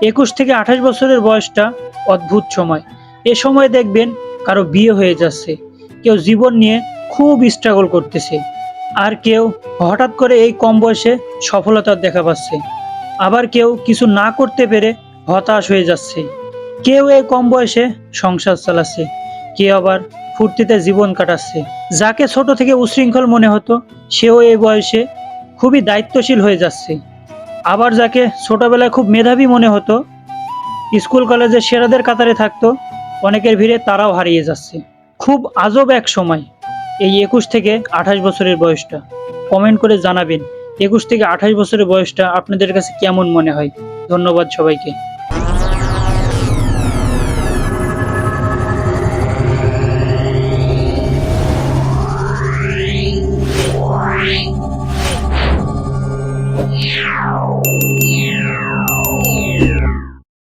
21 থেকে 28 বছরের বয়সটা অদ্ভুত সময়। এ সময় দেখবেন কারো বিয়ে হয়ে যাচ্ছে, কেউ জীবন নিয়ে খুব স্ট্রাগল করতেছে, আর কেউ হঠাৎ করে এই কম বয়সে সফলতার দেখা পাচ্ছে। আবার কেউ কিছু না করতে পেরে হতাশ হয়ে যাচ্ছে। কেউ এই কম বয়সে সংসার চালাচ্ছে, কেউ আবার ফুর্তিতে জীবন কাটাচ্ছে। যাকে ছোট থেকে উশৃঙ্খল মনে হতো সেও এই বয়সে খুবই দায়িত্বশীল হয়ে যাচ্ছে। আবার যাকে ছোটবেলায় খুব মেধাবী মনে হতো, স্কুল কলেজের সেরাদের কাতারে থাকতো, অনেকের ভিড়ে তারাও হারিয়ে যাচ্ছে। খুব আজব এক সময় এই 21 থেকে 28 বছরের বয়সটা। কমেন্ট করে জানাবেন 21 থেকে 28 বছরের বয়সটা আপনাদের কাছে কেমন মনে হয়। ধন্যবাদ সবাইকে।